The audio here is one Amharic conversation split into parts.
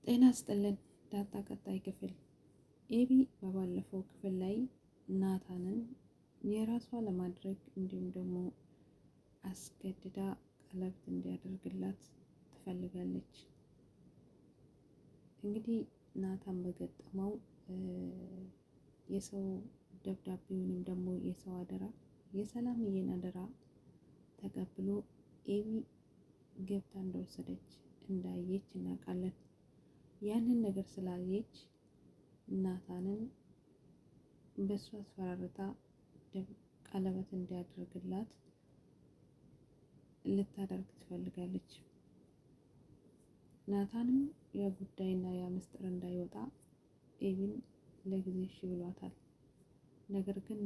ጤና ይስጥልን። ዳጣ ቀጣይ ክፍል። ኤቢ በባለፈው ክፍል ላይ ናታንን የራሷ ለማድረግ እንዲሁም ደግሞ አስገድዳ ቀለበት እንዲያደርግላት ትፈልጋለች። እንግዲህ ናታን በገጠመው የሰው ደብዳቤ ወይም ደግሞ የሰው አደራ የሰላምዬን አደራ ተቀብሎ ኤቢ ገብታ እንደወሰደች እንዳየች እናውቃለን። ያንን ነገር ስላየች ናታንን በሷ አስፈራርታ ቀለበት እንዲያደርግላት ልታደርግ ትፈልጋለች። ናታንም የጉዳይና የምስጢር እንዳይወጣ ኤቢን ለጊዜ እሺ ብሏታል። ነገር ግን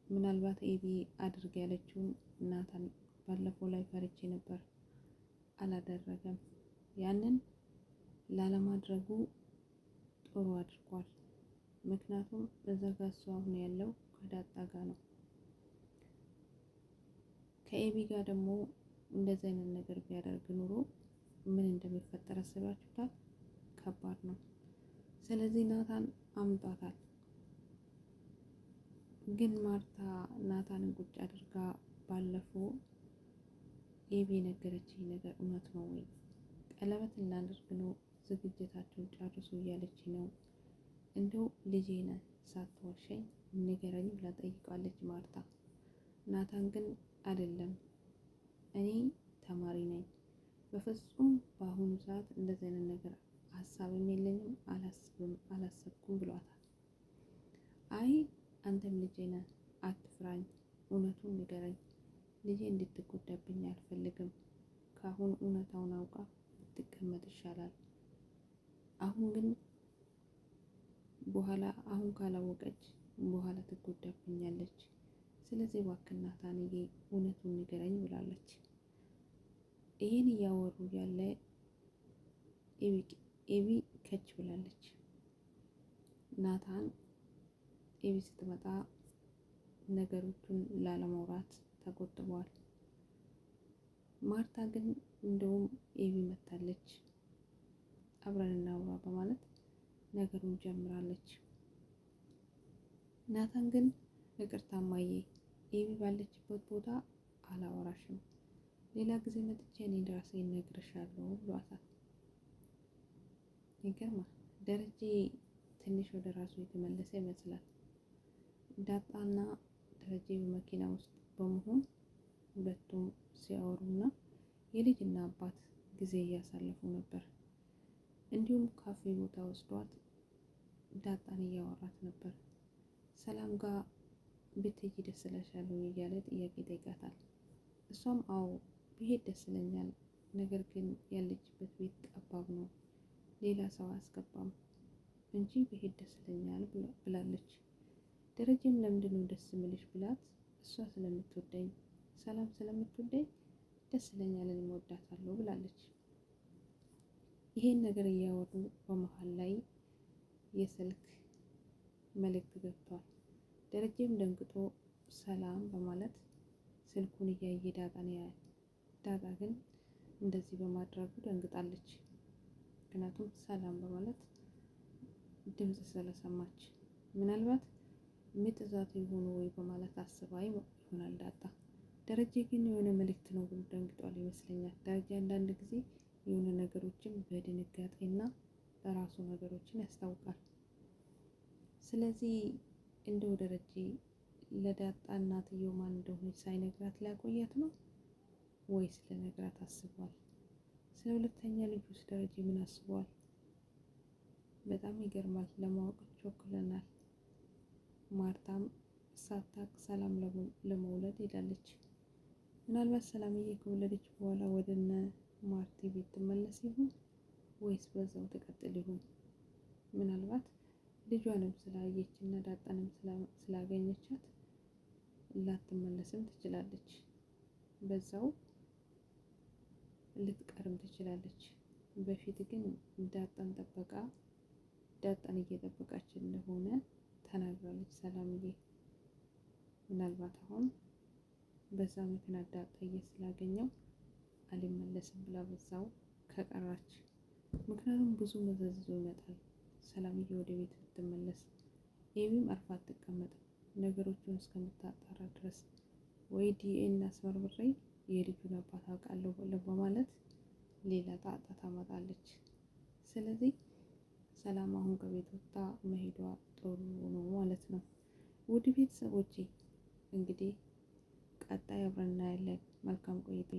ምናልባት ኤቢ አድርግ ያለችውን ናታን ባለፈው ላይ ፈርቼ ነበር፣ አላደረገም። ያንን ላለማድረጉ ጥሩ አድርጓል። ምክንያቱም እዛ ጋር እሱ አሁን ያለው ከዳጣ ጋር ነው። ከኤቢ ጋር ደግሞ እንደዚህ አይነት ነገር ቢያደርግ ኑሮ ምን እንደሚፈጠር አስባችሁታል? ከባድ ነው። ስለዚህ ናታን አምጧታል። ግን ማርታ ናታንን ቁጭ አድርጋ ባለፈው ኤቢ የነገረችኝ ነገር እውነት ነው ወይ? ቀለበት እናድርግ ነው ዝግጅታችሁን ጨርሱ እያለች ነው። እንደው ልጄ ነህ ሳትዋሸኝ ንገረኝ ብላ ጠይቃለች ማርታ። ናታን ግን አይደለም እኔ ተማሪ ነኝ፣ በፍጹም በአሁኑ ሰዓት እንደዚህ አይነት ነገር ሀሳብም የለኝም አላሰብኩም ብሏታል። አይ አንተም ልጄ ነህ አትፍራኝ፣ እውነቱን ንገረኝ፣ ልጄ እንድትጎዳብኝ አልፈልግም። ከአሁን እውነታውን አውቃ ብትቀመጥ ይሻላል። አሁን ግን አሁን ካላወቀች በኋላ ትጎዳብኛለች። ስለዚህ እባክህ ናታንዬ እውነቱን ንገረኝ ብላለች። ይህን እያወሩ ያለ ኤቢ ከች ብላለች። ናታን ኤቢ ስትመጣ ነገሮቹን ላለማውራት ተቆጥቧል። ማርታ ግን እንደውም ኤቢ መታለች አብረን እናውራ በማለት ነገሩን ጀምራለች። ናታን ግን ይቅርታ እማዬ፣ ኤቢ ባለችበት ቦታ አላወራሽም፣ ሌላ ጊዜ መጥቼ እኔ ራሴ እነግርሻለሁ ብሏታል። ይገርማል። ደረጀ ትንሽ ወደ ራሱ የተመለሰ ይመስላል። ዳጣና ደረጀ በመኪና ውስጥ በመሆን ሁለቱም ሲያወሩና የልጅና አባት ጊዜ እያሳለፉ ነበር። እንዲሁም ካፌ ቦታ ወስዷት ዳጣን እያወራት ነበር። ሰላም ጋር ብትሄጂ ደስ ይለሻል እያለ ጥያቄ ጠይቃታል። እሷም አዎ ብሄድ ደስ ይለኛል፣ ነገር ግን ያለችበት ቤት ጠባብ ነው፣ ሌላ ሰው አያስገባም እንጂ ብሄድ ደስ ይለኛል ብላለች። ደረጀም ለምንድነው ደስ የሚልሽ ብላት፣ እሷ ስለምትወደኝ ሰላም ስለምትወደኝ ደስ ይለኛል እኔም እወዳታለሁ ብላለች። ይሄን ነገር እያወሩ በመሃል ላይ የስልክ መልእክት ገብቷል። ደረጀም ደንግጦ ሰላም በማለት ስልኩን እያየ ዳጣን ያያል። ዳጣ ግን እንደዚህ በማድረጉ ደንግጣለች። ምክንያቱም ሰላም በማለት ድምጽ ስለሰማች ምናልባት ምጥ ዛት የሆኑ ወይ በማለት አስባ ይሆናል ዳጣ። ደረጀ ግን የሆነ መልእክት ነው ብሎ ደንግጧል ይመስለኛል። ደረጀ አንዳንድ ጊዜ የሆነ ነገሮችን በድንጋጤና በራሱ ነገሮችን ያስታውቃል። ስለዚህ እንደው ደረጀ ለዳጣ እናትየው ማን እንደሆነች ሳይነግራት ሊያቆያት ነው ወይስ ለነግራት አስቧል? ስለ ሁለተኛ ልጁስ ደረጀ ምን አስቧል? በጣም ይገርማል። ለማወቅ ቸኩለናል። ማርታም ሳታቅ ሰላም ለመውለድ ሄዳለች። ምናልባት ሰላምዬ ከወለደች በኋላ ወደነ ማርቲ ቤት ትመለስ ይሆን ወይስ በዛው ትቀጥል ይሆን? ምናልባት ልጇንም ስላየች እና ዳጣንም ስላገኘቻት ላትመለስም ትችላለች፣ በዛው ልትቀርም ትችላለች። በፊት ግን ዳጣን እየጠበቃች እንደሆነ ተናግራለች ሰላምዬ። ምናልባት አሁን በዛ ምክንያት ዳጣዬ ስላገኘው አልመለስም ብላ በዛው ከቀራች ምክንያቱም ብዙ መዘዝ ይዞ ይመጣል። ሰላምዬ ወደ ቤት ብትመለስ ኤቢም አርፋ አትቀመጥም። ነገሮቹን እስከምታጣራ ድረስ ወይ ዲኤንኤ አስመርምሬ የልጁን አባት አውቃለሁ በማለት ሌላ ጣጣ ታመጣለች። ስለዚህ ሰላም አሁን ከቤት ወጥታ መሄዷ ጥሩ ነው ማለት ነው። ውድ ቤተሰቦቼ እንግዲህ ቀጣይ አብረን እናያለን። መልካም ቆይታ